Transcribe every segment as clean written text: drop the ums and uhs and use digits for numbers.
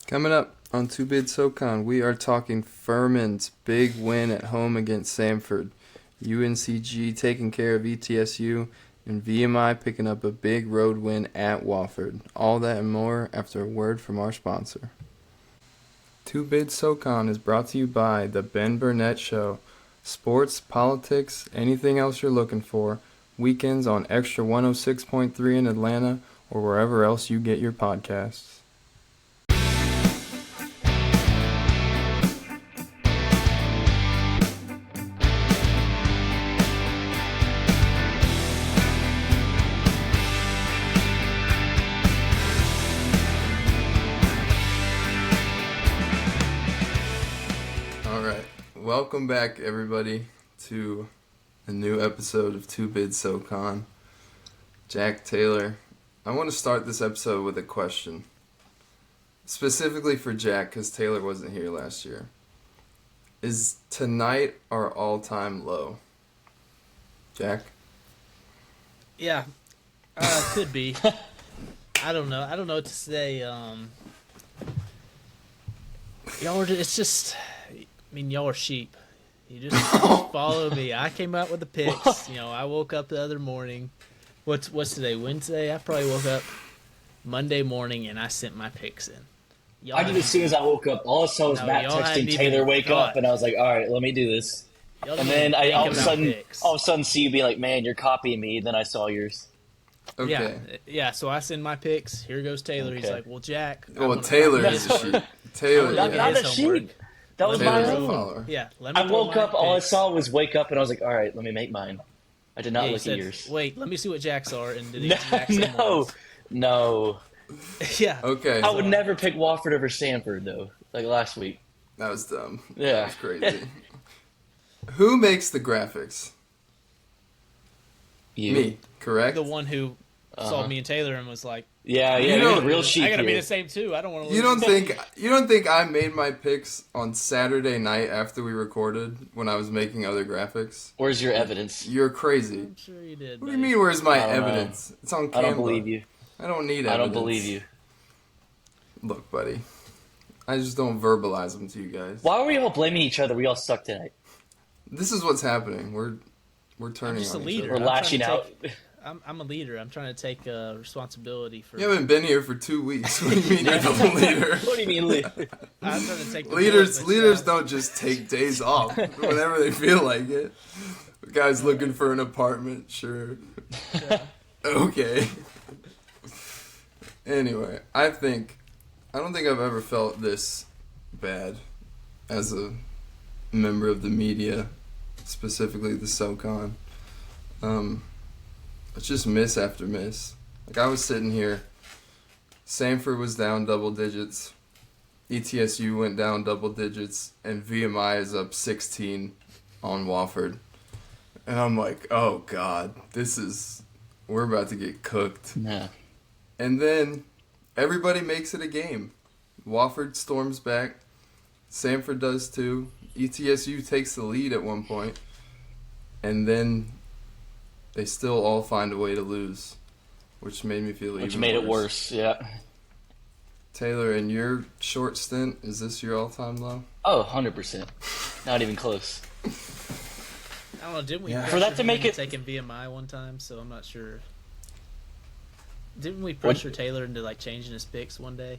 Coming up on Two Bid SoCon, we are talking Furman's big win at home against Samford, UNCG taking care of ETSU, and VMI picking up a big road win at Wofford. All that and more after a word from our sponsor. Two Bid SoCon is brought to you by The Ben Burnett Show. Sports, politics, anything else you're looking for. Weekends on Extra 106.3 in Atlanta or wherever else you get your podcasts. Welcome back, everybody, to a new episode of Two Bid SoCon. Jack Taylor, I want to start this episode with a question. Specifically for Jack, because Taylor wasn't here last year. Is tonight our all-time low? Jack? Yeah, could be. I don't know. I don't know what to say. It's just... y'all are sheep. You just follow me. I came out with the picks. I woke up the other morning. What's today? Wednesday? I probably woke up Monday morning and I sent my picks in. I did as soon as I woke up. All I saw was Matt texting Taylor, "Wake up," and I was like, "All right, let me do this." And then I all of a sudden see you be like, "Man, you're copying me." And then I saw yours. Okay. Yeah. So I send my picks. Here goes Taylor. Okay. He's like, "Well, Jack." Well, Taylor is a sheep. Taylor, not a sheep. That was my own. Yeah, I woke up, all I saw was wake up, and I was like, all right, let me make mine. I did not look at yours. Wait, let me see what Jack's are. And did No. Yeah. Okay. I would never pick Wofford over Samford, though, like last week. That was dumb. Yeah. That was crazy. Who makes the graphics? You. Me, correct? The one who saw me and Taylor and was like, Yeah, you're the real sheep. I gotta be the same too. I don't want to lose. You don't think I made my picks on Saturday night after we recorded when I was making other graphics? Where's your evidence? You're crazy. I'm sure you did. What do you mean, where's my evidence? It's on camera. I don't believe you. I don't need evidence. I don't believe you. Look, buddy. I just don't verbalize them to you guys. Why are we all blaming each other? We all suck tonight. This is what's happening. We're turning just on a each leader. other. We're lashing out. I'm a leader. I'm trying to take responsibility for... You haven't been here for 2 weeks. What do you mean you're the leader? What do you mean leader? I'm trying to take the leaders don't just take days off whenever they feel like it. The guy's looking for an apartment, sure. Yeah. Okay. Anyway, I don't think I've ever felt this bad as a member of the media, specifically the SoCon. It's just miss after miss. Like, I was sitting here, Samford was down double digits, ETSU went down double digits, and VMI is up 16 on Wofford. And I'm like, oh God, we're about to get cooked. Yeah. And then everybody makes it a game. Wofford storms back, Samford does too, ETSU takes the lead at one point, and then they still all find a way to lose, which made me feel even worse. Which made it worse, yeah. Taylor, in your short stint, is this your all-time low? Oh, 100%. Not even close. I don't know, didn't we... Yeah. For that to make it... taking VMI one time, so I'm not sure. Didn't we pressure Taylor into, like, changing his picks one day?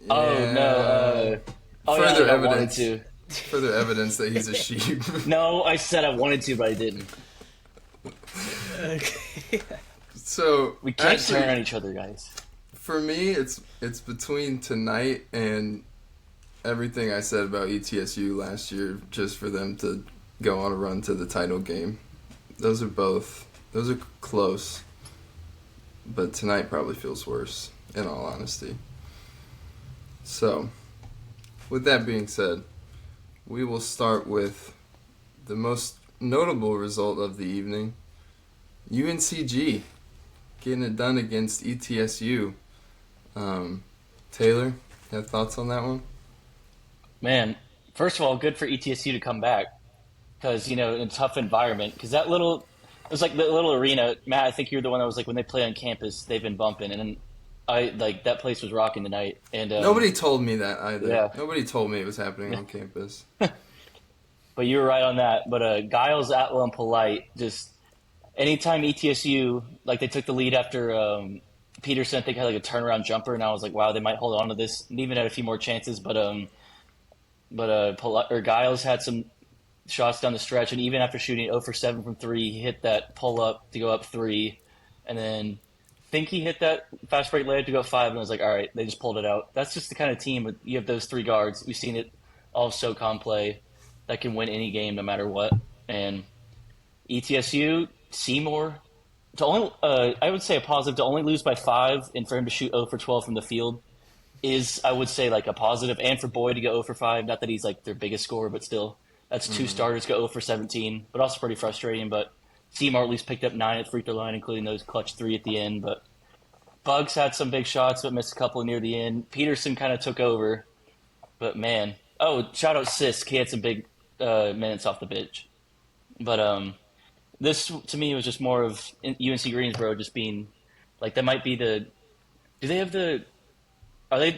Yeah. Oh, no. Further I evidence. wanted to. Further evidence that he's a sheep. No, I said I wanted to, but I didn't. Okay. So we can't turn on each other, guys. For me, it's between tonight and everything I said about ETSU last year, just for them to go on a run to the title game. Those are close, but tonight probably feels worse, in all honesty. So, with that being said, we will start with the most notable result of the evening. UNCG getting it done against ETSU. Taylor, you have thoughts on that one? Man, first of all, good for ETSU to come back because, in a tough environment. Because it was like the little arena. Matt, I think you're the one that was like, when they play on campus, they've been bumping. And that place was rocking tonight, and nobody told me that either. Yeah. Nobody told me it was happening on campus. But you were right on that. But Giles, Atwell, and Polite, just anytime ETSU, like they took the lead after Peterson, I think had like a turnaround jumper, and I was like, wow, they might hold on to this, and even had a few more chances. But Giles had some shots down the stretch, and even after shooting 0 for 7 from 3, he hit that pull up to go up 3, and then I think he hit that fast break layup to go up 5, and I was like, all right, they just pulled it out. That's just the kind of team with you have those 3 guards. We've seen it all of SoCon play that can win any game no matter what. And ETSU, Seymour, I would say a positive to only lose by 5 and for him to shoot 0 for 12 from the field is, I would say, like a positive. And for Boyd to go 0 for 5, not that he's like their biggest scorer, but still, that's 2 starters go 0 for 17, but also pretty frustrating. But Seymour at least picked up 9 at the free throw line, including those clutch 3 at the end. But Bugs had some big shots, but missed a couple near the end. Peterson kind of took over, but man, shout out Sisk, he had some big minutes off the bench. But this to me was just more of UNC Greensboro just being like that might be the. Do they have the? Are they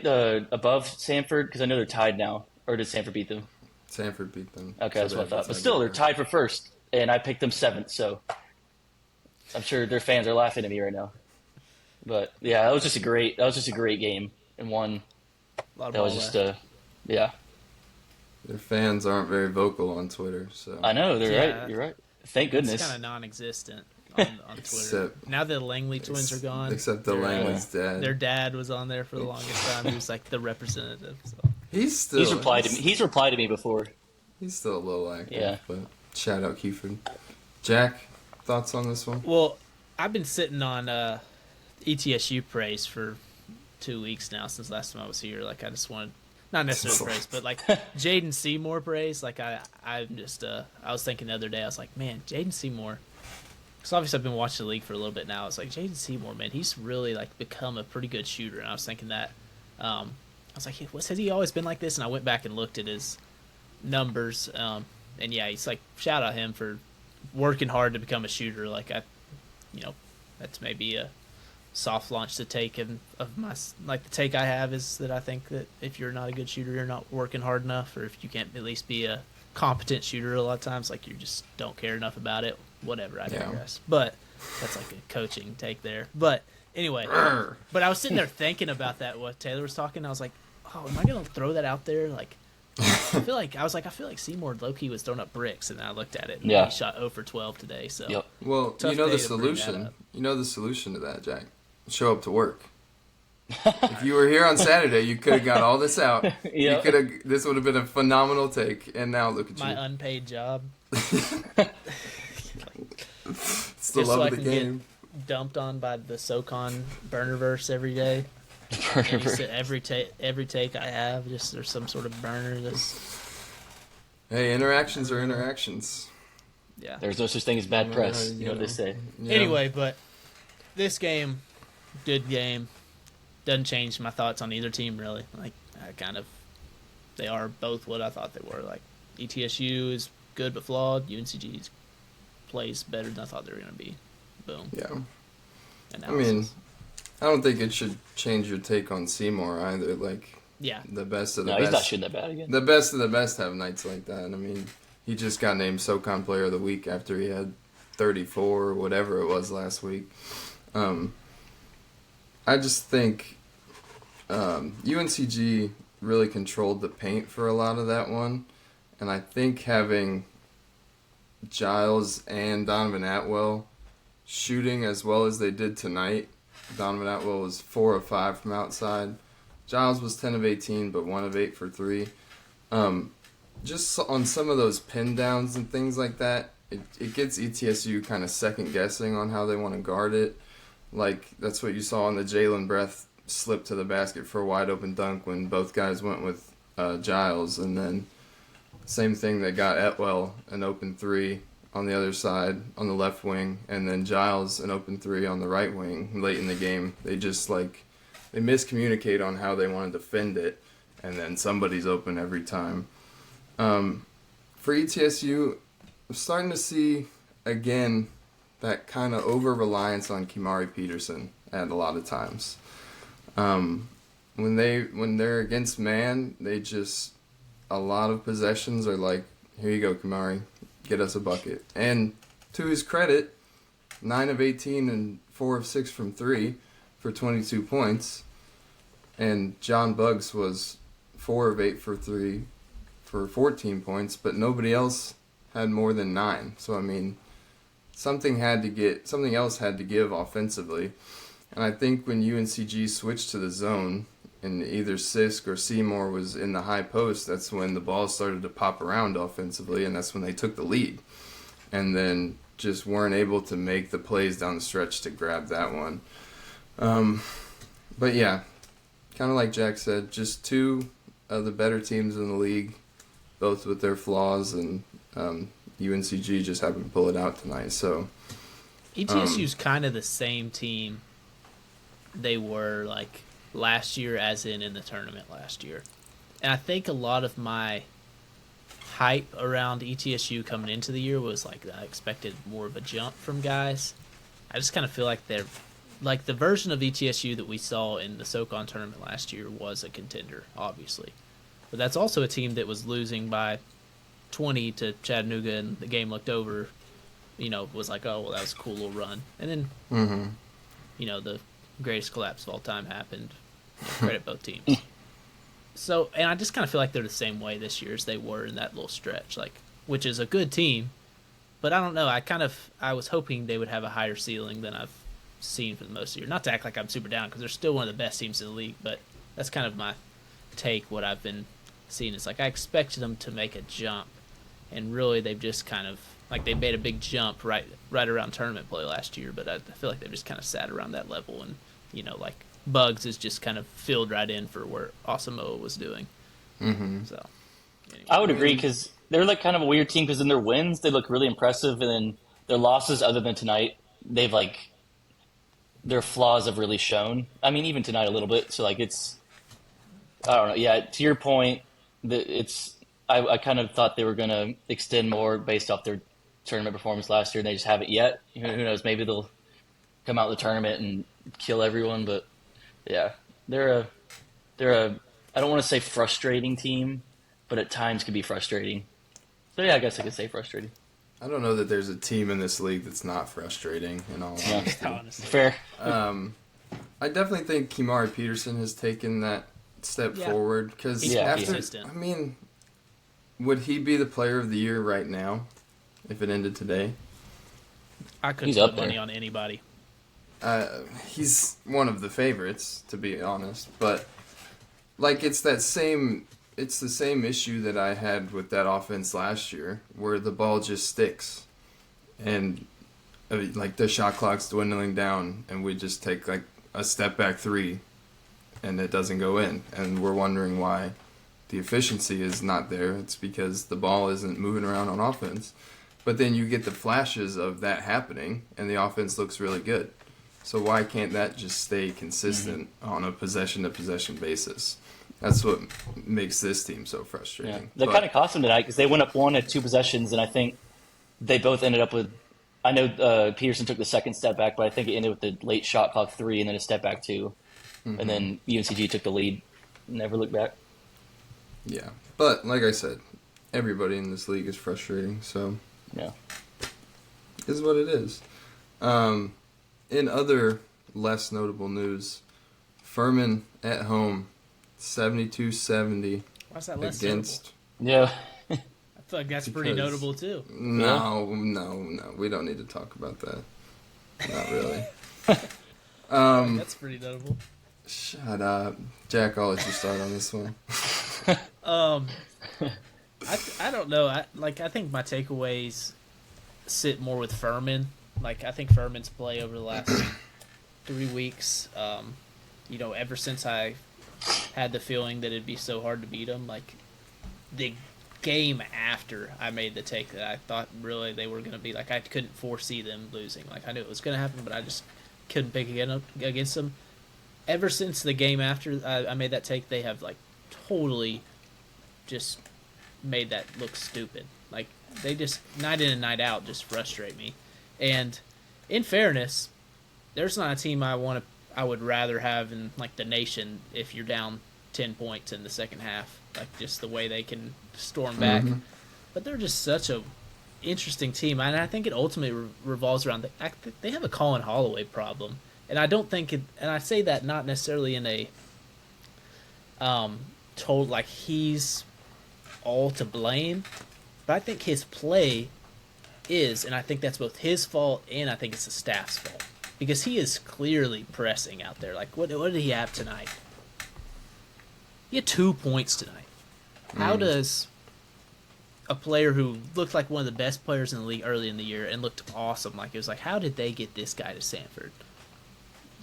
above Samford? Because I know they're tied now. Or did Samford beat them? Samford beat them. Okay, that's what I thought. But still, they're tied for first, and I picked them 7th. So I'm sure their fans are laughing at me right now. But yeah, that was just a great game, and one that was just yeah. Their fans aren't very vocal on Twitter, so I know they're right. You're right. Thank goodness. It's kind of non-existent on Twitter. Now the Langley twins are gone. Except the Langley's dad. Their dad was on there for the longest time. He was like the representative. So. He's replied to me. He's replied to me before. He's still a little active. Yeah. But shout out Kiefer. Jack, thoughts on this one? Well, I've been sitting on ETSU praise for 2 weeks now since last time I was here. Like I just wanted. Not necessarily praise, but like Jaden Seymour praise. Like I was thinking the other day, I was like, man, Jaden Seymour. Because obviously I've been watching the league for a little bit now. It's like Jaden Seymour, man, he's really like become a pretty good shooter. And I was thinking that, I was like, has he always been like this? And I went back and looked at his numbers, and yeah, he's like, shout out him for working hard to become a shooter. Like that's maybe a soft launch to take of my like the take I have is that I think that if you're not a good shooter, you're not working hard enough, or if you can't at least be a competent shooter a lot of times, like you just don't care enough about it. Whatever, I digress. But that's like a coaching take there. But anyway, but I was sitting there thinking about that what Taylor was talking. I was like, oh, am I gonna throw that out there? Like I feel like Seymour low-key was throwing up bricks, and then I looked at it and he shot 0 for 12 today. So well, you know the solution. You know the solution to that, Jack. Show up to work. If you were here on Saturday, you could have got all this out. You could have. This would have been a phenomenal take. And now look at you. My unpaid job. It's the love of the game. Get dumped on by the SoCon burnerverse every day. Every take I have, just there's some sort of burner. Hey, interactions are interactions. Yeah. There's no such thing as bad press. You know what they say. Yeah. Anyway, but this game. Good game. Doesn't change my thoughts on either team, really. Like, they are both what I thought they were. Like, ETSU is good but flawed. UNCG plays better than I thought they were going to be. Boom. Yeah. Analysis. I mean, I don't think it should change your take on Seymour either. Like, the best of the best. No, he's not shooting that bad again. The best of the best have nights like that. I mean, he just got named SoCon Player of the Week after he had 34 or whatever it was last week. I just think UNCG really controlled the paint for a lot of that one. And I think having Giles and Donovan Atwell shooting as well as they did tonight, Donovan Atwell was 4 of 5 from outside. Giles was 10 of 18, but 1 of 8 for 3. Just on some of those pin downs and things like that, it gets ETSU kind of second guessing on how they want to guard it. Like, that's what you saw on the Jalen Breath slip to the basket for a wide-open dunk when both guys went with Giles. And then same thing, they got Etwell an open 3 on the other side on the left wing, and then Giles an open 3 on the right wing late in the game. They just, they miscommunicate on how they want to defend it, and then somebody's open every time. For ETSU, I'm starting to see, again, that kind of over-reliance on Kimari Peterson at a lot of times. When they're against man, they just a lot of possessions are like, here you go, Kamari, get us a bucket. And to his credit, 9 of 18 and 4 of 6 from 3 for 22 points. And John Buggs was 4 of 8 for 3 for 14 points, but nobody else had more than 9. So I mean, something else had to give offensively. And I think when UNCG switched to the zone and either Sisk or Seymour was in the high post, that's when the ball started to pop around offensively, and that's when they took the lead. And then just weren't able to make the plays down the stretch to grab that one. But yeah, kind of like Jack said, just two of the better teams in the league, both with their flaws, and UNCG just happened to pull it out tonight. So ETSU's kind of the same team they were like last year, as in the tournament last year. And I think a lot of my hype around ETSU coming into the year was like I expected more of a jump from guys. I just kind of feel like they're like the version of ETSU that we saw in the SoCon tournament last year was a contender, obviously. But that's also a team that was losing by 20 to Chattanooga, and the game looked over, was like, oh, well, that was a cool little run. And then, the greatest collapse of all time happened. Credit both teams. So, and I just kind of feel like they're the same way this year as they were in that little stretch, which is a good team. But I don't know. I was hoping they would have a higher ceiling than I've seen for the most of the year. Not to act like I'm super down, because they're still one of the best teams in the league, but that's kind of my take. What I've been seeing is like I expected them to make a jump, and really they've just kind of like they made a big jump right around tournament play last year, but I feel like they've just kind of sat around that level, and like Bugs is just kind of filled right in for where Asamoah was doing. Mm-hmm. So anyway. I would agree, because they're like kind of a weird team, because in their wins they look really impressive, and then their losses, other than tonight, they've like their flaws have really shown. I mean, even tonight a little bit. So like it's, I don't know. Yeah, to your point, I kind of thought they were going to extend more based off their tournament performance last year, and they just haven't yet. Who knows? Maybe they'll come out of the tournament and kill everyone. But yeah, they're a I don't want to say frustrating team, but at times can be frustrating. So yeah, I guess I could say frustrating. I don't know that there's a team in this league that's not frustrating, in all honesty. Honestly. Fair. I definitely think Kimari Peterson has taken that step forward, because consistent. I mean, would he be the player of the year right now if it ended today? I couldn't put money on anybody. He's one of the favorites, to be honest, but like it's the same issue that I had with that offense last year, where the ball just sticks, and like the shot clock's dwindling down, and we just take like a step back three, and it doesn't go in, and we're wondering why the efficiency is not there. It's because the ball isn't moving around on offense. But then you get the flashes of that happening, and the offense looks really good. So why can't that just stay consistent on a possession-to-possession basis? That's what makes this team so frustrating. Yeah. That kind of cost them tonight, because they went up 1 at 2 possessions, and I think they both ended up with. I know Peterson took the second step back, but I think it ended with the late shot clock 3 and then a step back 2, and then UNCG took the lead, never looked back. Yeah, but like I said, everybody in this league is frustrating. So yeah, is what it is. In other less notable news, Furman at home, 72-70 Why's that less against. yeah. I feel like that's pretty notable too. No, we don't need to talk about that. Not really. That's pretty notable. Shut up, Jack. I'll let you start on this one. I don't know. I think my takeaways sit more with Furman. Like I think Furman's play over the last 3 weeks. Ever since I had the feeling that it'd be so hard to beat them, like the game after I made the take that I thought really they were going to be like I couldn't foresee them losing. Like I knew it was going to happen, but I just couldn't pick against them. Ever since the game after I made that take, they have like totally just made that look stupid. Like they just night in and night out just frustrate me. And in fairness, there's not a team I want to. I would rather have in like the nation if you're down 10 points in the second half, like just the way they can storm back. Mm-hmm. But they're just such a interesting team, and I think it ultimately revolves around they have a Colin Holloway problem, and I don't think it. And I say that not necessarily in a told like he's all to blame, but I think his play is, and I think that's both his fault and I think it's the staff's fault because he is clearly pressing out there. Like what did he have tonight? He had 2 points tonight. How does a player who looked like one of the best players in the league early in the year and looked awesome, like it was like, how did they get this guy to Samford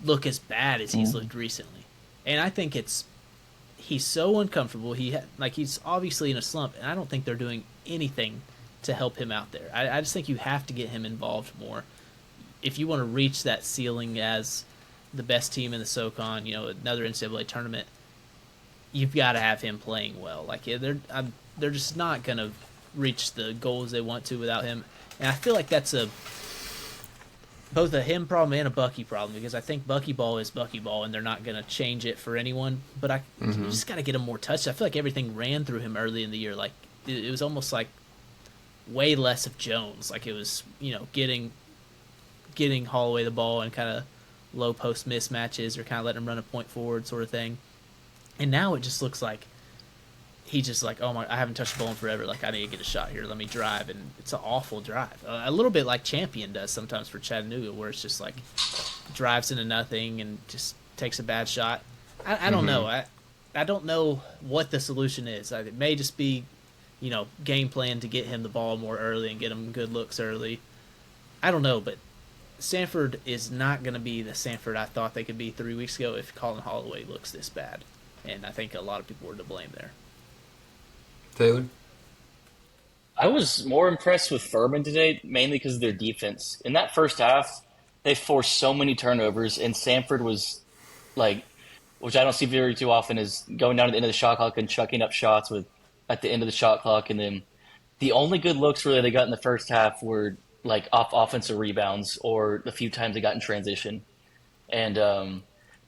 look as bad as he's looked recently? And I think he's so uncomfortable. He's obviously in a slump, and I don't think they're doing anything to help him out there. I just think you have to get him involved more if you want to reach that ceiling as the best team in the SoCon, another NCAA tournament. You've got to have him playing well. Like they're just not gonna reach the goals they want to without him. And I feel like that's both a him problem and a Bucky problem because I think Bucky ball is Bucky ball and they're not gonna change it for anyone. But you just got to get him more touch. I feel like everything ran through him early in the year. Like it was almost like way less of Jones. Like it was getting Holloway the ball and kind of low post mismatches or kind of letting him run a point forward sort of thing. And now it just looks like he's just like, oh my, I haven't touched the ball in forever. Like, I need to get a shot here. Let me drive. And it's an awful drive. A little bit like Champion does sometimes for Chattanooga, where it's just like drives into nothing and just takes a bad shot. I don't know. I don't know what the solution is. It may just be, game plan to get him the ball more early and get him good looks early. I don't know, but Samford is not going to be the Samford I thought they could be 3 weeks ago if Colin Holloway looks this bad. And I think a lot of people were to blame there. Taylor? I was more impressed with Furman today, mainly because of their defense. In that first half, they forced so many turnovers, and Samford was like, which I don't see very too often, is going down to the end of the shot clock and chucking up shots at the end of the shot clock. And then the only good looks really they got in the first half were like off offensive rebounds or the few times they got in transition. And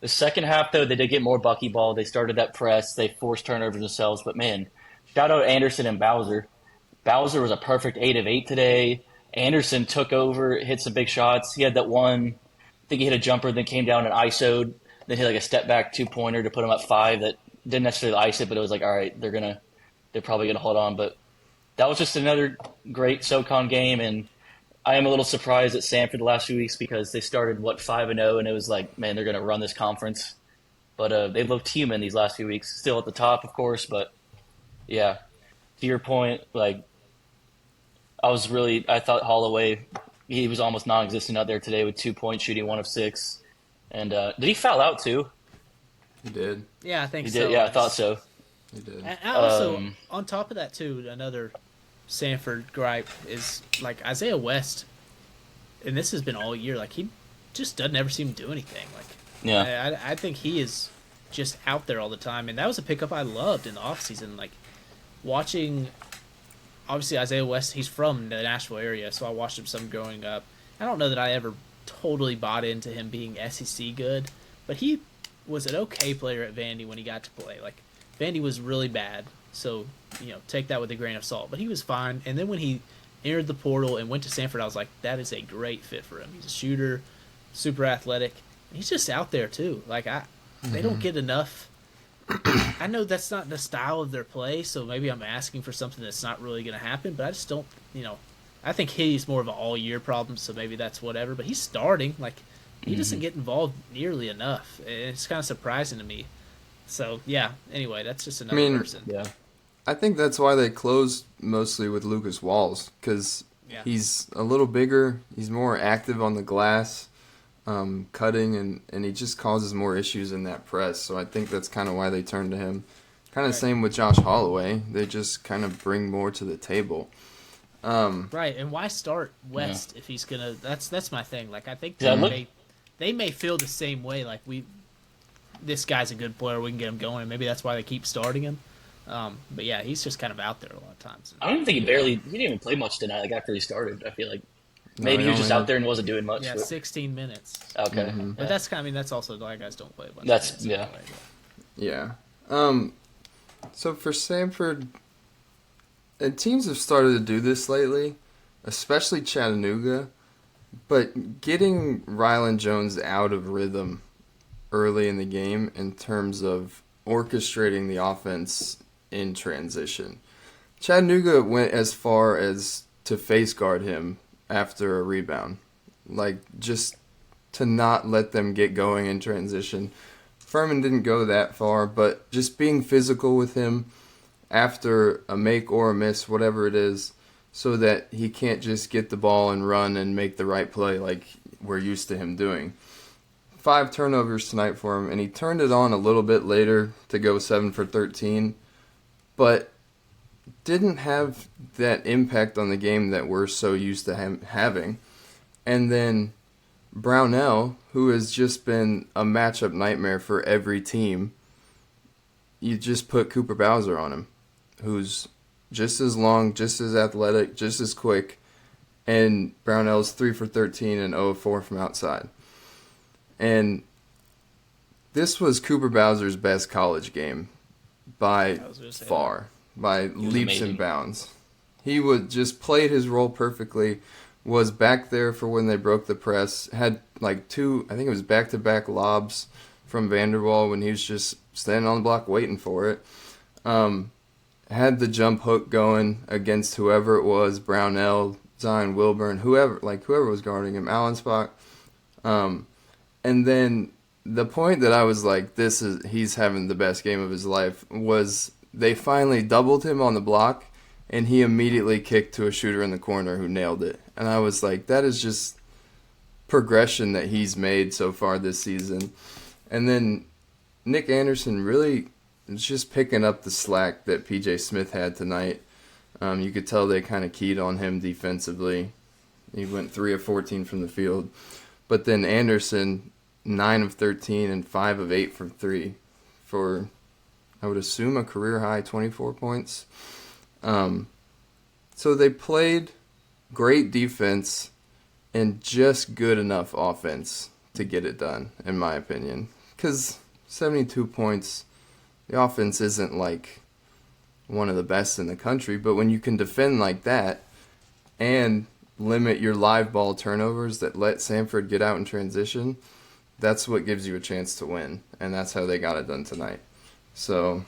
the second half, though, they did get more buckyball. They started that press. They forced turnovers themselves. But, man, shout out Anderson and Bowser. Bowser was a perfect 8 of 8 today. Anderson took over, hit some big shots. He had that one, I think he hit a jumper, then came down and ISO'd, then hit like a step-back two-pointer to put him up 5 that didn't necessarily ice it, but it was like, all right, they're probably going to hold on. But that was just another great SoCon game, and I am a little surprised at Samford the last few weeks because they started, 5-0, and it was like, man, they're going to run this conference. But they've looked human these last few weeks. Still at the top, of course, but yeah. To your point, like, I thought Holloway, he was almost non-existent out there today with 2 points, shooting 1 of 6. And did he foul out too? He did. Yeah, I think He so. did, yeah, I thought so. He did. And also, on top of that, too, another Samford gripe is, like, Isaiah West, and this has been all year, like, he just doesn't ever seem to do anything. Like, Yeah. I think he is just out there all the time, and that was a pickup I loved in the offseason. Like, watching, obviously, Isaiah West, he's from the Nashville area, so I watched him some growing up. I don't know that I ever totally bought into him being SEC good, but he was an okay player at Vandy when he got to play. Like, Vandy was really bad, so, take that with a grain of salt. But he was fine. And then when he entered the portal and went to Samford, I was like, that is a great fit for him. He's a shooter, super athletic. And he's just out there, too. Like, they don't get enough. I know that's not the style of their play, so maybe I'm asking for something that's not really going to happen. But I just don't, I think he's more of an all-year problem, so maybe that's whatever. But he's starting. Like, he doesn't get involved nearly enough. And it's kind of surprising to me. So, yeah, anyway, that's just another person. Yeah. I think that's why they closed mostly with Lucas Walls, because he's a little bigger, he's more active on the glass, cutting, and he just causes more issues in that press. So I think that's kind of why they turned to him. Kind of same with Josh Holloway. They just kind of bring more to the table. Right, and why start West if he's going to – that's my thing. Like, I think they may feel the same way. Like, this guy's a good player, we can get him going, and maybe that's why they keep starting him. But yeah, he's just kind of out there a lot of times. I don't even think he didn't even play much tonight, like after he started, I feel like. No, Maybe he he was only just out had- there and wasn't doing much. Yeah, but- 16 minutes. Okay. Mhm. But that's that's also why guys don't play a bunch That's- of minutes. yeah. Anyway, Yeah. So for Samford, and teams have started to do this lately, especially Chattanooga, but getting Rylan Jones out of rhythm early in the game in terms of orchestrating the offense in transition. Chattanooga went as far as to face guard him after a rebound. Like, just to not let them get going in transition. Furman didn't go that far, but just being physical with him after a make or a miss, whatever it is, so that he can't just get the ball and run and make the right play like we're used to him doing. 5 turnovers tonight for him, and he turned it on a little bit later to go 7 for 13, but didn't have that impact on the game that we're so used to him having. And then Brownell, who has just been a matchup nightmare for every team, you just put Cooper Bowser on him, who's just as long, just as athletic, just as quick, and Brownell's 3 for 13 and 0 of 4 from outside. And this was Cooper Bowser's best college game by far, by leaps amazing. and bounds. He would just played his role perfectly, was back there for when they broke the press, had like 2, I think it was back-to-back lobs from Vanderwall when he was just standing on the block waiting for it. Had the jump hook going against whoever it was, Brownell, Zion Wilburn, whoever was guarding him, Allenspach. And then the point that I was like, he's having the best game of his life, was they finally doubled him on the block, and he immediately kicked to a shooter in the corner who nailed it. And I was like, that is just progression that he's made so far this season. And then Nick Anderson really is just picking up the slack that PJ Smith had tonight. You could tell they kind of keyed on him defensively. He went 3 of 14 from the field. But then Anderson, 9 of 13 and 5 of 8 from 3 for, I would assume, a career-high 24 points. So they played great defense and just good enough offense to get it done, in my opinion. Because 72 points, the offense isn't like one of the best in the country, but when you can defend like that and limit your live ball turnovers that let Samford get out in transition, that's what gives you a chance to win, and that's how they got it done tonight. So,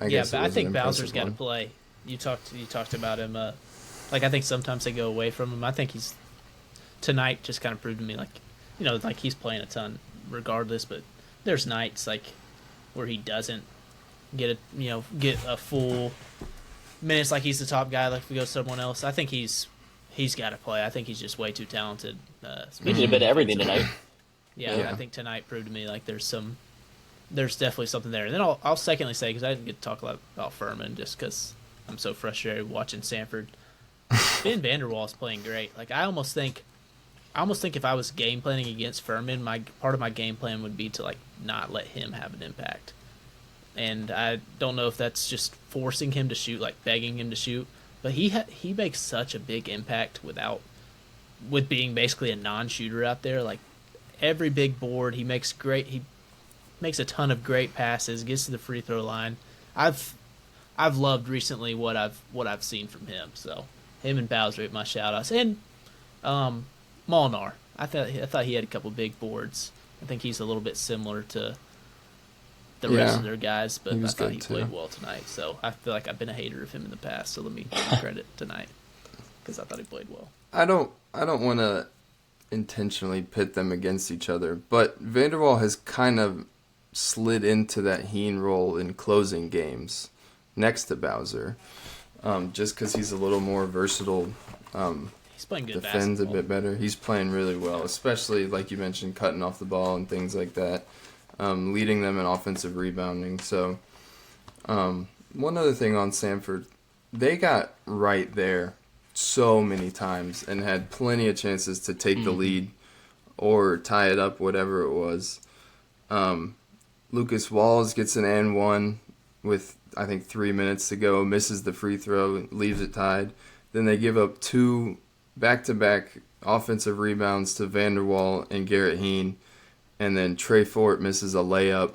I guess but it I was think an Bowser's impressive got to one. play. You talked about him. Like, I think sometimes they go away from him. I think tonight just kind of proved to me, like, like he's playing a ton regardless, but there's nights like where he doesn't get a full minutes, like he's the top guy, like if we go someone else. I think he's got to play. I think he's just way too talented. He did a bit of everything tonight. Yeah, I think tonight proved to me like there's definitely something there. And then I'll secondly say, because I didn't get to talk a lot about Furman just because I'm so frustrated watching Samford. Ben Vanderwall is playing great. Like, I almost think if I was game planning against Furman, part of my game plan would be to like not let him have an impact. And I don't know if that's just forcing him to shoot, like begging him to shoot, but he makes such a big impact with being basically a non-shooter out there. Like, every big board, he makes a ton of great passes, gets to the free throw line. I've loved recently what I've seen from him. So him and Bowser at my shout outs. And Molnar. I thought he had a couple big boards. I think he's a little bit similar to the rest of their guys, but I thought he played well tonight. So I feel like I've been a hater of him in the past, so let me give him credit tonight because I thought he played well. I don't want to intentionally pit them against each other, but Vanderwall has kind of slid into that Heen role in closing games next to Bowser, just because he's a little more versatile. He's playing good defends basketball. a bit better. He's playing really well, especially like you mentioned, cutting off the ball and things like that, leading them in offensive rebounding. So, one other thing on Samford, they got right there so many times and had plenty of chances to take the lead or tie it up, whatever it was. Lucas Walls gets an and one with, I think, 3 minutes to go, misses the free throw, leaves it tied. Then they give up 2 back-to-back offensive rebounds to Vanderwall and Garrett Heen, and then Trey Fort misses a layup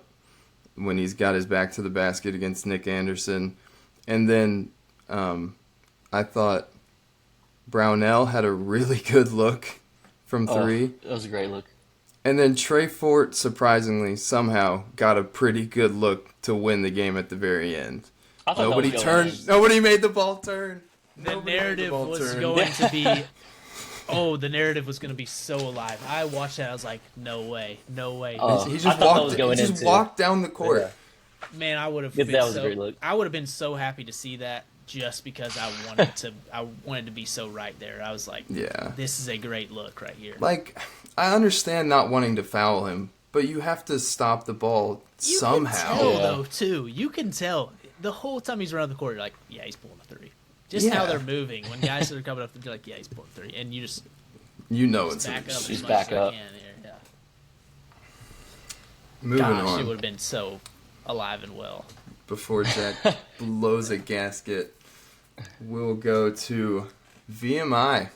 when he's got his back to the basket against Nick Anderson. And then I thought Brownell had a really good look from three. That was a great look. And then Trey Fort, surprisingly, somehow got a pretty good look to win the game at the very end. I thought Nobody that was turned. Nobody made the ball turn. The narrative was going to be, the narrative was going to be so alive. I watched that. I was like, no way. He just walked down the court. Yeah. Man, I would have. That was a great look. I would have been so happy to see that just because I wanted to be so right there. I was like, yeah, this is a great look right here. Like, I understand not wanting to foul him, but you have to stop the ball somehow. You can tell, though, too. You can tell. The whole time he's around the court, you're like, yeah, he's pulling a three. Just how they're moving. When guys are coming up, they're like, yeah, he's pulling a three. And you just... You know it's back up. He's back up. Yeah. Moving on. It would have been so alive and well. Before Jack blows a gasket, we'll go to VMI.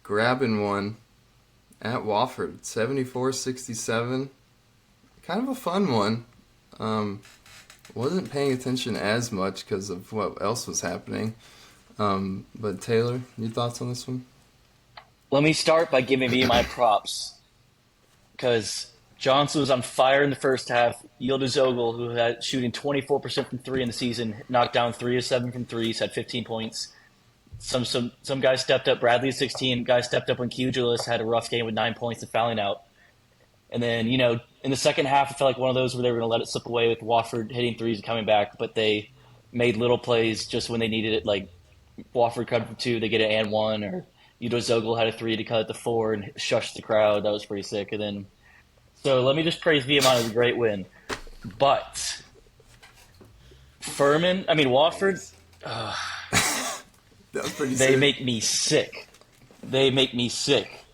Grabbing one at Wofford, 74-67. Kind of a fun one. Wasn't paying attention as much because of what else was happening. But Taylor, your thoughts on this one? Let me start by giving VMI props because Johnson was on fire in the first half. Yildiz-Ogle, who had shooting 24% from three in the season, knocked down 3 of 7 from threes, had 15 points. Some guys stepped up. Bradley at 16. Guys stepped up when Cugilis had a rough game with 9 points and fouling out. And then, in the second half, it felt like one of those where they were going to let it slip away with Wofford hitting threes and coming back, but they made little plays just when they needed it. Like Wofford cut for 2, they get an and 1, or Yildiz-Ogle had a 3 to cut it to 4 and shush the crowd. That was pretty sick. And then, so let me just praise VMI as a great win. But Wofford, that was pretty they sick. make me sick.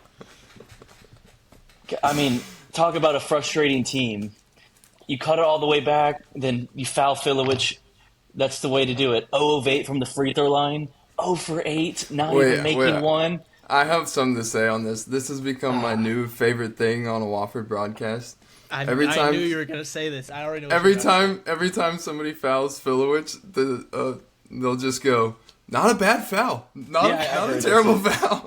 Talk about a frustrating team. You cut it all the way back, then you foul Filowich. That's the way to do it. 0 of 8 from the free throw line. 0 for 8, not even making one. I have something to say on this. This has become my new favorite thing on a Wofford broadcast. I knew you were going to say this. I already know. Every time somebody fouls Filowich, they'll just go, "Not a bad foul. Not a terrible foul."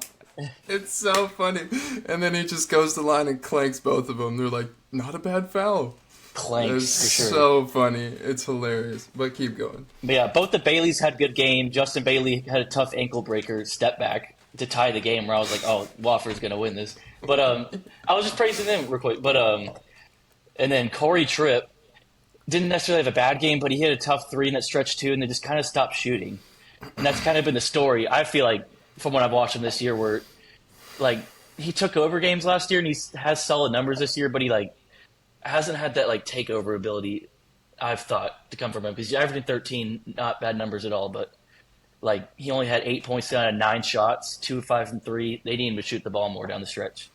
It's so funny. And then he just goes to the line and clanks both of them. They're like, "Not a bad foul." Clanks, it's for sure. So funny. It's hilarious. But keep going. But yeah, both the Baileys had good game. Justin Bailey had a tough ankle breaker step back to tie the game where I was like, oh, Wofford's going to win this. But I was just praising them real quick. But and then Corey Tripp didn't necessarily have a bad game, but he hit a tough 3 in that stretch too, and they just kind of stopped shooting. And that's kind of been the story. I feel like from what I've watched him this year, where like he took over games last year and he has solid numbers this year, but he like hasn't had that like takeover ability I've thought to come from him, because he's averaging 13, not bad numbers at all, but like he only had 8 points down and 9 shots, 2 of 5 from 3. They needed him to shoot the ball more down the stretch.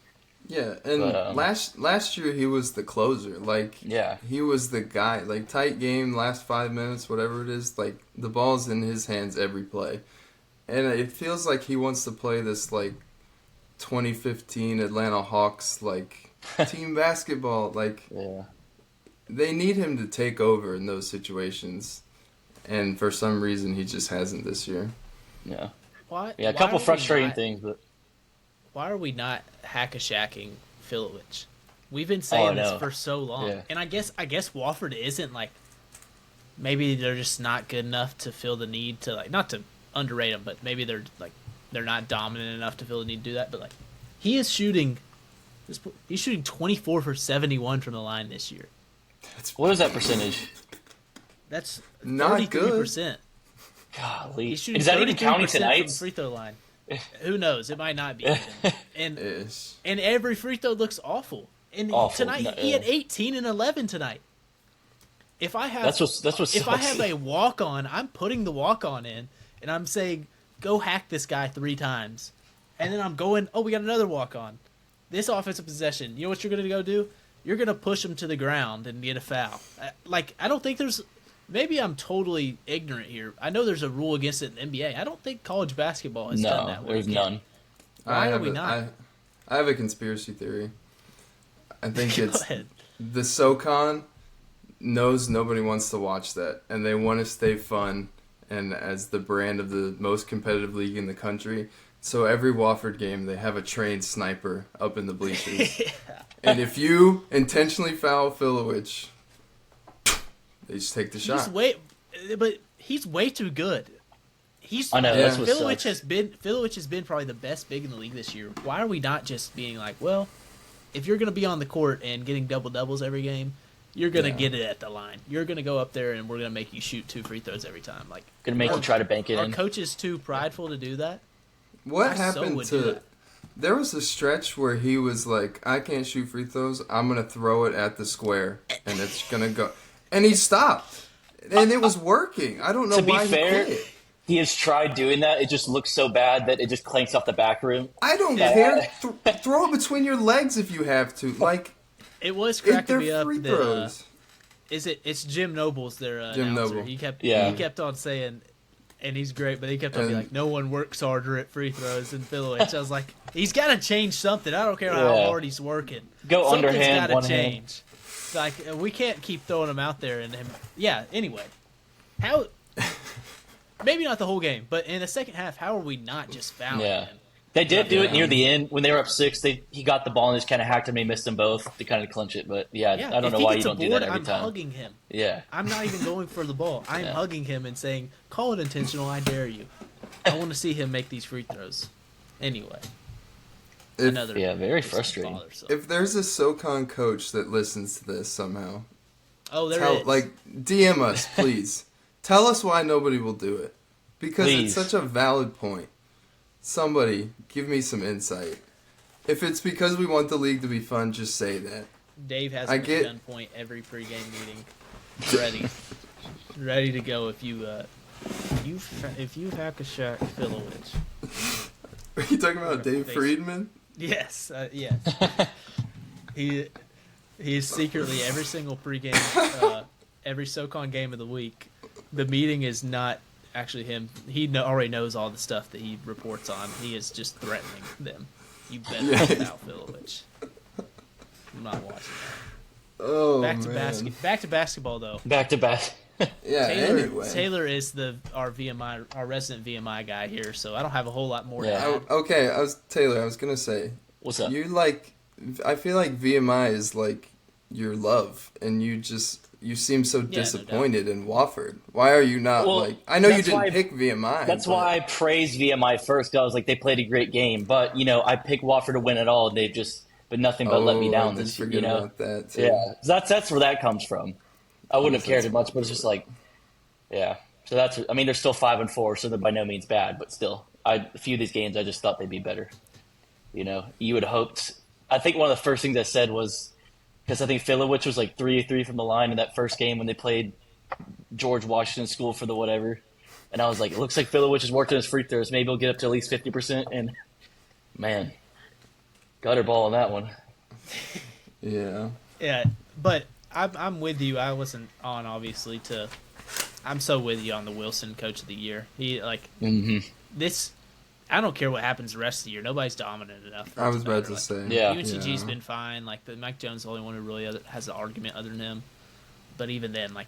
Yeah, and last year he was the closer. Like, yeah, he was the guy. Like, tight game, last 5 minutes, whatever it is. Like, the ball's in his hands every play, and it feels like he wants to play this like 2015 Atlanta Hawks like team basketball. Like, yeah, they need him to take over in those situations, and for some reason he just hasn't this year. Yeah, Why? Yeah, a couple frustrating things, but. Why are we not hack-a-shacking Filowich? We've been saying this for so long. Yeah. And I guess Wofford isn't like, maybe they're just not good enough to feel the need to, like, not to underrate them, but maybe they're not dominant enough to feel the need to do that. But like, he's shooting 24 for 71 from the line this year. What is that percentage? That's not 33%. Golly. He's shooting is that even counting tonight? From the free throw line. Who knows? It might not be. And Ish. and every free throw looks awful. And tonight he had 18 and 11 tonight. If I have if I have a walk on, I'm putting the walk on in, and I'm saying go hack this guy 3 times, and then I'm going. Oh, we got another walk on. This offensive possession. You know what you're gonna go do? You're gonna push him to the ground and get a foul. I don't think there's maybe I'm totally ignorant here. I know there's a rule against it in the NBA. I don't think college basketball has done that. No, there's none. Why are we not? I have a conspiracy theory. I think Go it's ahead. the SoCon knows nobody wants to watch that, and they want to stay fun and as the brand of the most competitive league in the country. So every Wofford game, they have a trained sniper up in the bleachers. And if you intentionally foul Filowich, they just take the shot. But he's way too good. I know, that's what Filowich sucks. has been probably the best big in the league this year. Why are we not just being like, well, if you're going to be on the court and getting double-doubles every game, you're going to get it at the line. You're going to go up there and we're going to make you shoot 2 free throws every time. Like, Gonna make you try to bank it Are in. coaches too prideful to do that? What I so happened would do to... that. There was a stretch where he was like, I can't shoot free throws. I'm going to throw it at the square, and it's going to go. And he stopped. And it was working. I don't know To be why fair, he quit. he has tried doing that. It just looks so bad that it just clanks off the back room. I don't care. Throw it between your legs if you have to. Like, It was cracking me they're up free that throws. it's Jim Noble's their Jim announcer. Noble. He Yeah. kept on saying, and he's great, but he kept on being And- like, no one works harder at free throws than Filowich. I was like, he's got to change something. I don't care how Yeah. hard he's working. Go Something's underhand, gotta one change. Like, we can't keep throwing him out there and him. Yeah. Anyway, how? Maybe not the whole game, but in the second half, how are we not just fouling Yeah. him? They did do it Yeah. near the end when they were up 6. He got the ball and just kind of hacked him. And he missed them both to kind of clinch it. But yeah, Yeah, I don't if know he why gets you a don't do board, that every I'm time. hugging him. Yeah, I'm not even going for the ball. I'm Yeah. hugging him and saying, call it intentional, I dare you. I want to see him make these free throws. Anyway. If, Yeah, very reason to frustrating. bother, so. if there's a SoCon coach that listens to this somehow, Oh, there is. DM us, please. Tell us why nobody will do it. Because Please. it's such a valid point. Somebody, give me some insight. If it's because we want the league to be fun, just say that. Dave has I him get- at gunpoint every pregame meeting, ready to go. If you hack a shot, Filowich. Are you talking about Dave Face. Friedman? Yes, yes. he is secretly every single pregame, every SoCon game of the week. The meeting is not actually him. He already knows all the stuff that he reports on. He is just threatening them. You better not Filowich. I'm not watching that. Oh, Back to man. Back to basketball though. back to back. Yeah, anyway. Taylor is our VMI, our resident VMI guy here, so I don't have a whole lot more to Yeah. add. Okay, Taylor, I was going to say, What's up? I feel like VMI is like your love, and you seem so no doubt. disappointed in Wofford. Why are you not Well, I know you that's didn't why- pick VMI. That's but- why I praised VMI first. 'Cause I was like, they played a great game, but I picked Wofford to win it all. They just, but nothing but let me I down did this year. forget about that, too. Yeah, that's where that comes from. I wouldn't have cared as much, but it's just like, yeah. So they're still 5-4, so they're by no means bad, but still, a few of these games I just thought they'd be better. You would have hoped. I think one of the first things I said was because I think Filowich was like 3-3 from the line in that first game when they played George Washington School for the whatever, and I was like, it looks like Filowich is working his free throws. Maybe he'll get up to at least 50%. And man, gutter ball on that one. Yeah. Yeah, but I'm with you. I wasn't on obviously to. I'm so with you on the Wilson Coach of the Year. He this. I don't care what happens the rest of the year. Nobody's dominant enough. for it I was about matter. to Like, say. Yeah. UNCG's Yeah. been fine. Like, but Mike Jones is the only one who really has an argument other than him. But even then, like,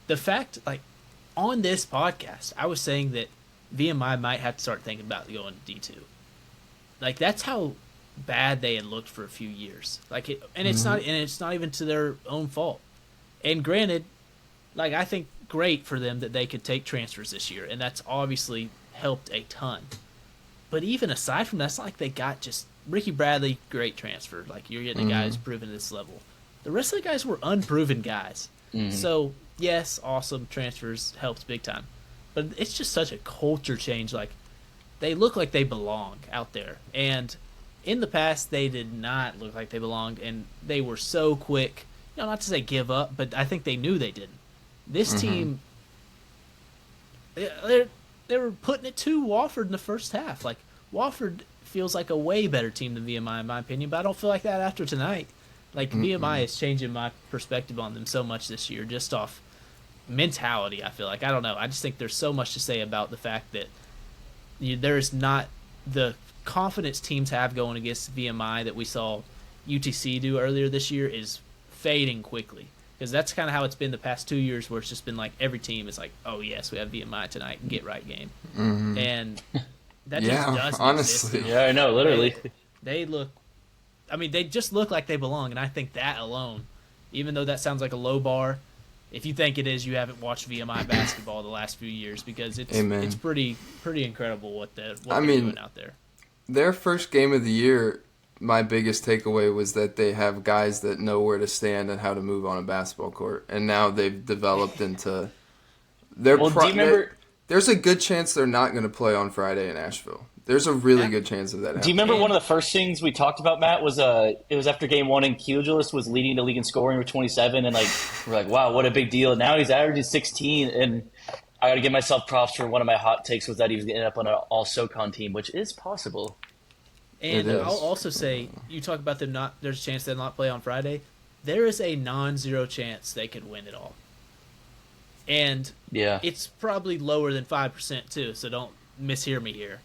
the fact, like, on this podcast, I was saying that VMI might have to start thinking about going to D2. Like, that's how bad they had looked for a few years. Like, it's not even to their own fault. And granted, like, I think great for them that they could take transfers this year, and that's obviously helped a ton. But even aside from that, it's not like they got just Ricky Bradley, great transfer. Like, you're getting a guy who's proven at this level. The rest of the guys were unproven guys. So, yes, awesome transfers helps big time. But it's just such a culture change. Like, they look like they belong out there. And in the past, they did not look like they belonged. And they were so quick, not to say give up, but I think they knew they didn't. This team, they were putting it to Wofford in the first half. Like, Wofford feels like a way better team than VMI, in my opinion, but I don't feel like that after tonight. Like, VMI is changing my perspective on them so much this year, just off mentality. I feel like, I don't know. I just think there's so much to say about the fact that there's not the confidence teams have going against VMI that we saw UTC do earlier this year is fading quickly. Because that's kind of how it's been the past 2 years, where it's just been like every team is like, oh, yes, we have VMI tonight, get right game. Mm-hmm. And that just doesn't honestly. exist. Yeah, I know, literally. They look, I mean, they just look like they belong. And I think that alone, even though that sounds like a low bar, if you think it is, you haven't watched VMI basketball the last few years, because it's pretty incredible what they're doing out there. Their first game of the year, my biggest takeaway was that they have guys that know where to stand and how to move on a basketball court, and now they've developed into. Do you remember? There's a good chance they're not going to play on Friday in Asheville. There's a really good chance of that happening. Do you remember one of the first things we talked about, Matt? Was it was after game one, and Kugilus was leading the league in scoring with 27, and we're like, wow, what a big deal. Now he's averaging 16, and I got to give myself props for one of my hot takes was that he was going to end up on an all SoCon team, which is possible. And I'll also say, you talk about them not. There's a chance they'll not play on Friday. There is a non-zero chance they could win it all. And it's probably lower than 5% too. So don't mishear me here.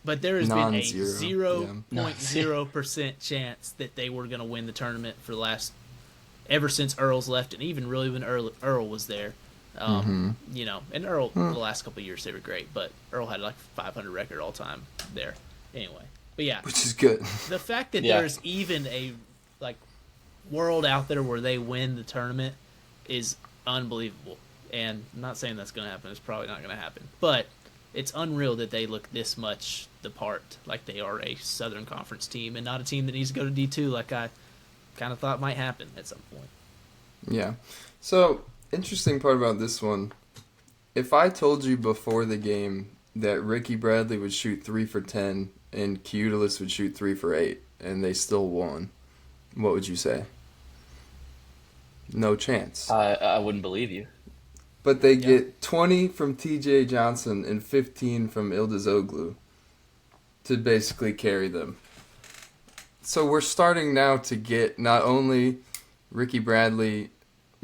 But there has been a 0.0% chance that they were going to win the tournament for the last, ever since Earl's left, and even really when Earl was there. You know, and Earl the last couple of years they were great, but Earl had like 500 record all time there. Anyway. But yeah, which is good. The fact that there's even a world out there where they win the tournament is unbelievable. And I'm not saying that's going to happen. It's probably not going to happen. But it's unreal that they look this much the part, like they are a Southern Conference team and not a team that needs to go to D2 like I kind of thought might happen at some point. Yeah. So, interesting part about this one. If I told you before the game that Ricky Bradley would shoot 3 for 10 and Kugilus would shoot 3 for 8, and they still won, what would you say? No chance. I wouldn't believe you. But they get 20 from T.J. Johnson and 15 from Ildizoglu to basically carry them. So we're starting now to get not only Ricky Bradley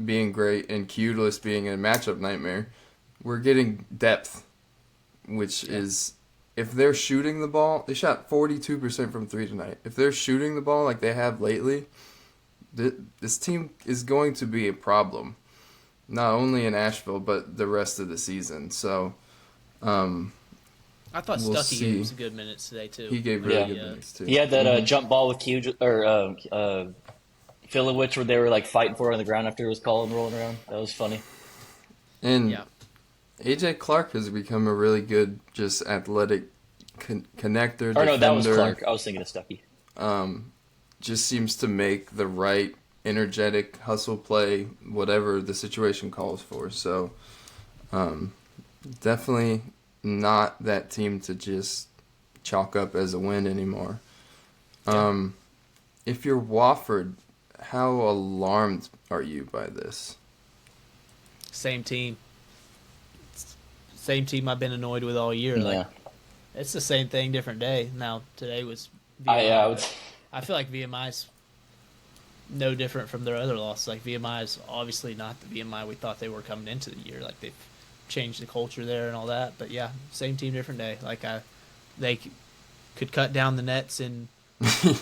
being great and Kugilus being a matchup nightmare, we're getting depth, which is... If they're shooting the ball, they shot 42% from 3 tonight. If they're shooting the ball like they have lately, this team is going to be a problem. Not only in Asheville, but the rest of the season. So, I thought Stuckey gave some good minutes today, too. He gave really good minutes, too. He had that jump ball with Filowich where they were fighting for it on the ground after it was called and rolling around. That was funny. And AJ Clark has become a really good, just athletic connector. Or no, that was Clark. I was thinking of Stuckey. Just seems to make the right energetic hustle play, whatever the situation calls for. So, definitely not that team to just chalk up as a win anymore. If you're Wofford, how alarmed are you by this? Same team. Same team I've been annoyed with all year. Yeah. It's the same thing, different day. Now, today was VMI. I feel like VMI's no different from their other losses. Like, VMI is obviously not the VMI we thought they were coming into the year. Like, they've changed the culture there and all that. But, yeah, same team, different day. Like, they could cut down the nets in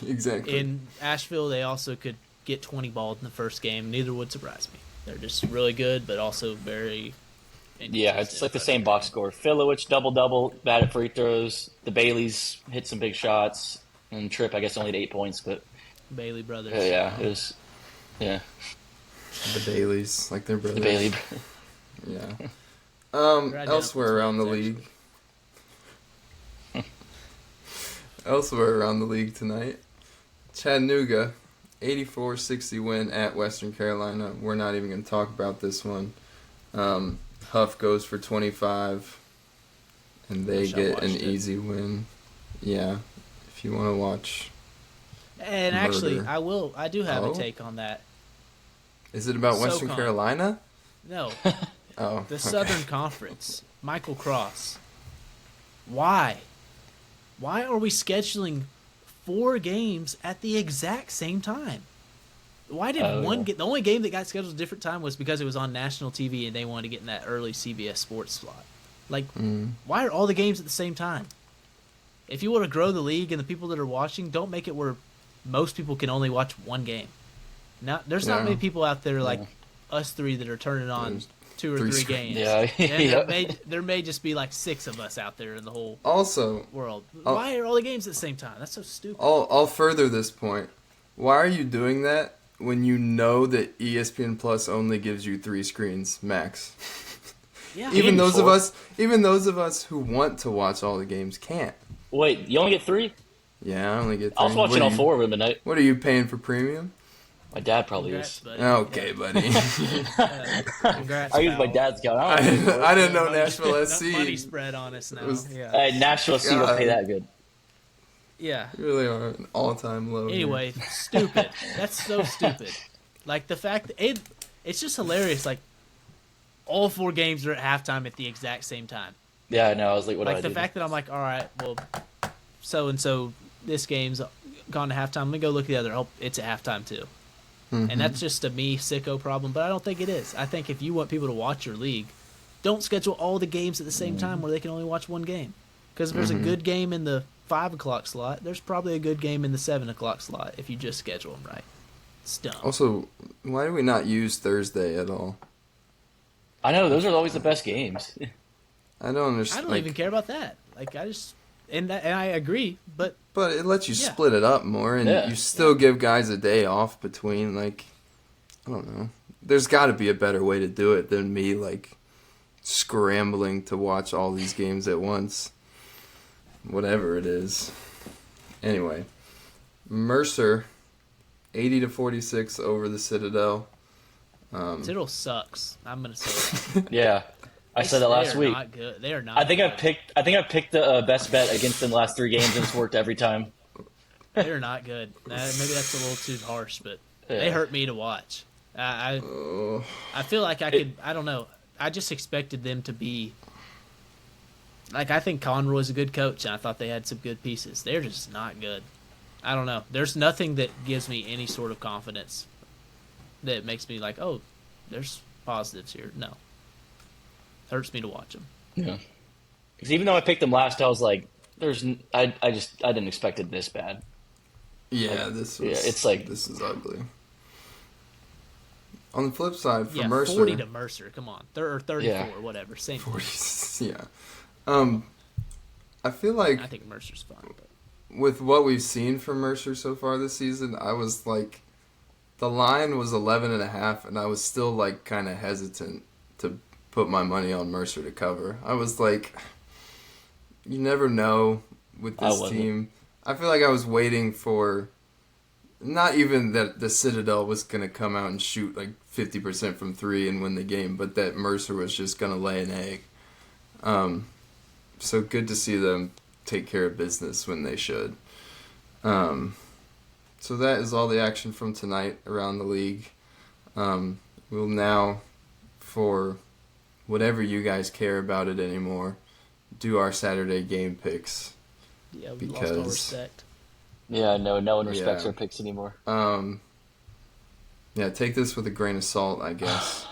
exactly. In Asheville. They also could get 20 balled in the first game. Neither would surprise me. They're just really good, but also very... Yeah, it's like the same box score. Filowich, double-double, bad at free throws. The Baileys hit some big shots. And Tripp, I guess, only had 8 points, but... Bailey brothers. Yeah, it was... Yeah. The Baileys, like their brothers. The Bailey. Yeah. Elsewhere around the league. Elsewhere around the league tonight. Chattanooga, 84-60 win at Western Carolina. We're not even going to talk about this one. Huff goes for 25, and they get an easy win. Yeah, if you want to watch. And murder. Actually, I do have a take on that. Is it about Western SoCon. Carolina? No. Oh. The Southern Conference. Michael Cross. Why? Why are we scheduling 4 games at the exact same time? Why did the only game that got scheduled a different time was because it was on national TV and they wanted to get in that early CBS Sports slot. Like, why are all the games at the same time? If you want to grow the league and the people that are watching, don't make it where most people can only watch one game. There's not many people out there like us three that are turning on 2 or 3 games. Yeah. There may just be like 6 of us out there in the whole world. Why are all the games at the same time? That's so stupid. I'll further this point. Why are you doing that when you know that ESPN Plus only gives you 3 screens max? Yeah. Even those of us who want to watch all the games can't. Wait, you only get 3? Yeah, I only get 3. I was watching all 4 of them tonight. What are you paying for premium? My dad probably Congrats, is. buddy. Okay, buddy. Congrats, I use my pal. dad's account. I didn't know Nashville SC. Money spread on us now. Nashville SC will pay that good. Yeah. You really are an all-time low. Anyway, stupid. That's so stupid. Like, the fact that it's just hilarious. Like, all 4 games are at halftime at the exact same time. Yeah, I know. I was like, what do I do? Like, the fact that I'm like, all right, well, so-and-so, this game's gone to halftime. Let me go look at the other. Oh, it's at halftime, too. And that's just a me sicko problem, but I don't think it is. I think if you want people to watch your league, don't schedule all the games at the same time where they can only watch one game. Because if there's a good game in the 5 o'clock slot, there's probably a good game in the 7 o'clock slot if you just schedule them right. It's dumb. Also, why do we not use Thursday at all? I know, those are always the best games. I don't understand. I don't even care about that. Like, I just... And I agree, but it lets you split it up more, and you still give guys a day off between, like, I don't know. There's got to be a better way to do it than me, like, scrambling to watch all these games at once. Whatever it is. Anyway, Mercer, 80-46 over the Citadel. Citadel sucks. I'm gonna say that. Yeah. I said that last week. Not good. They are not. I think I picked the best bet against them the last 3 games, and it's worked every time. They're not good. Maybe that's a little too harsh, but they hurt me to watch. I feel like I could. I don't know. I just expected them to be. Like, I think Conroy's a good coach, and I thought they had some good pieces. They're just not good. I don't know. There's nothing that gives me any sort of confidence that makes me like, oh, there's positives here. No. Hurts me to watch them. Yeah. Because even though I picked them last, I was like, I didn't expect it this bad. Yeah, this is ugly. On the flip side, for Mercer, 40 to Mercer. Come on, or 34, whatever. Same. 40. Yeah. I feel like I think Mercer's fine. But. With what we've seen from Mercer so far this season, I was like, the line was 11.5, and I was still like kind of hesitant to put my money on Mercer to cover. I was like, you never know with this team. I feel like I was waiting for, not even that the Citadel was going to come out and shoot like 50% from 3 and win the game, but that Mercer was just going to lay an egg. So good to see them take care of business when they should. So that is all the action from tonight around the league. We'll now, for whatever you guys care about it anymore, do our Saturday game picks. Yeah, we lost all respect. Yeah, no one respects our picks anymore. Yeah, take this with a grain of salt, I guess.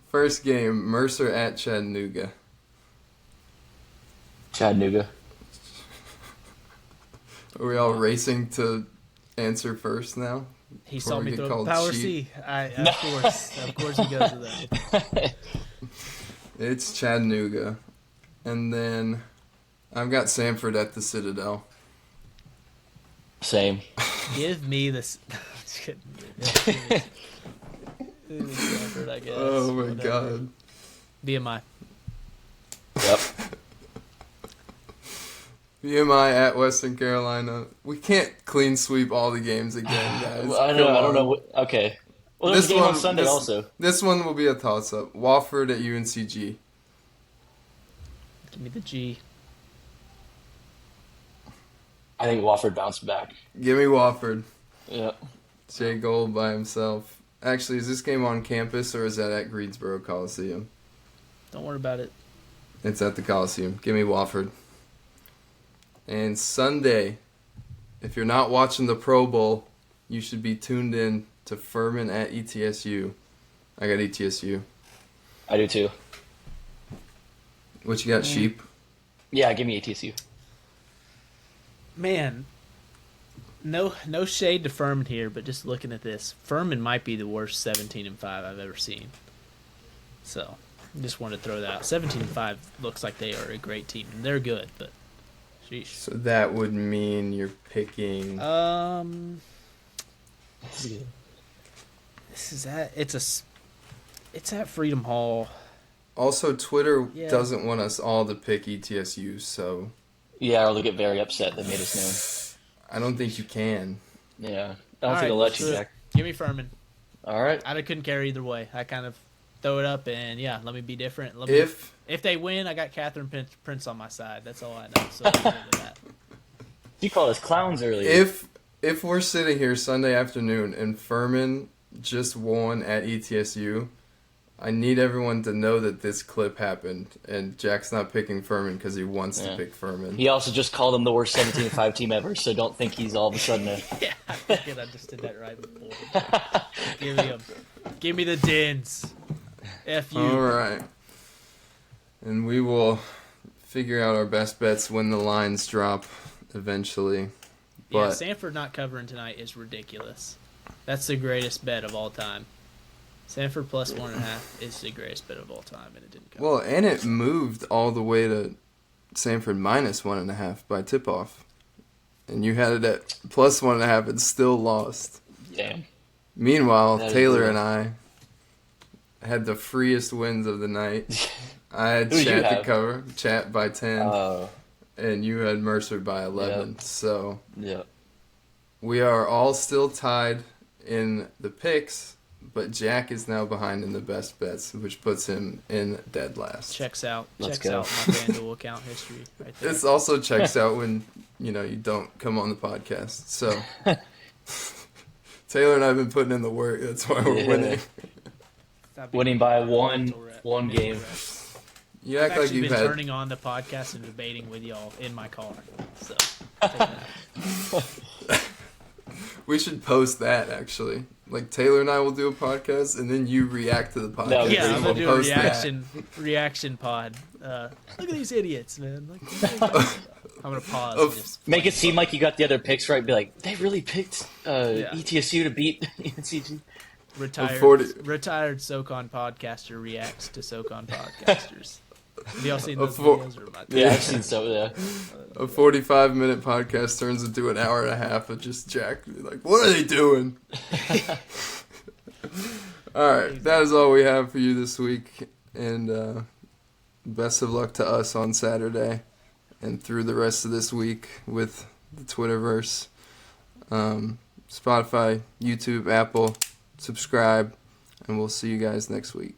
First game, Mercer at Chattanooga. Chattanooga. Are we all racing to answer first now? He saw me throw power C. Of course he goes with that. It's Chattanooga. And then I've got Samford at the Citadel. Same. Give me this. Samford, I guess. Oh my God. VMI. Yep. VMI at Western Carolina. We can't clean sweep all the games again, guys. I don't know. Okay. Well, there's a game on Sunday also. This one will be a toss-up. Wofford at UNCG. Give me the G. I think Wofford bounced back. Give me Wofford. Yep. Jay Gold by himself. Actually, is this game on campus or is that at Greensboro Coliseum? Don't worry about it. It's at the Coliseum. Give me Wofford. And Sunday, if you're not watching the Pro Bowl, you should be tuned in to Furman at ETSU. I got ETSU. I do too. What you got, Sheep? Yeah, give me ETSU. Man, no shade to Furman here, but just looking at this, Furman might be the worst 17-5 I've ever seen. So, just wanted to throw that out. 17-5 looks like they are a great team, and they're good, but sheesh. So that would mean you're picking... This is at it's at Freedom Hall. Also, Twitter Yeah. doesn't want us all to pick ETSU, so Yeah, or they'll get very upset they made us I don't think you can. know. Yeah. I don't All think right, they'll let you, so Jack. Give me Furman. All right. I couldn't care either way. I kind of throw it up and yeah, let me be different. If they win, I got Catherine Prince on my side. That's all I know. So leave it at that. You called us clowns earlier. If we're sitting here Sunday afternoon and Furman just won at ETSU, I need everyone to know that this clip happened, and Jack's not picking Furman because he wants to pick Furman. He also just called them the worst 17-5 team ever, so don't think he's all of a sudden a... Yeah, I think I just did that right before. Give me the Dins. F you. All right. And we will figure out our best bets when the lines drop eventually. Yeah, But Samford not covering tonight is ridiculous. That's the greatest bet of all time. Samford plus 1.5 is the greatest bet of all time, and it didn't cover. well, and it moved all the way to Samford minus 1.5 by tip-off. And you had it at plus 1.5 and still lost. Damn. Meanwhile, That is Taylor brutal. and I had the freest wins of the night. I had Who did you Chat to have? cover, Chat by 10, Oh, and you had Mercer by 11. So yeah. we are all still tied in the picks, but Jack is now behind in the best bets, which puts him in dead last. Checks out. Let's Checks go. out my FanDuel account history right there. This also checks out when, you don't come on the podcast. So Taylor and I have been putting in the work. That's why we're Yeah. winning. Stop being Winning by mental one mental game. rep. You I've act like actually you've been had... turning on the podcast and debating with y'all in my car. So, take that. We should post that, actually. Like, Taylor and I will do a podcast, and then you react to the podcast. That would be Yeah, I'm cool. gonna do a Post that. reaction pod. Look at these idiots, man. I'm gonna pause. Of- And just Make it seem like you got the other picks right. Be like, they really picked Yeah. ETSU to beat UNCG. retired 40 retired SoCon podcaster reacts to SoCon podcasters. Have y'all seen those four- videos? Or am I- Yeah, I've seen so. Yeah. A 45-minute podcast turns into an hour and a half of just Jack like, what are they doing? All right, that is all we have for you this week, and best of luck to us on Saturday and through the rest of this week with the Twitterverse. Spotify, YouTube, Apple, subscribe, and we'll see you guys next week.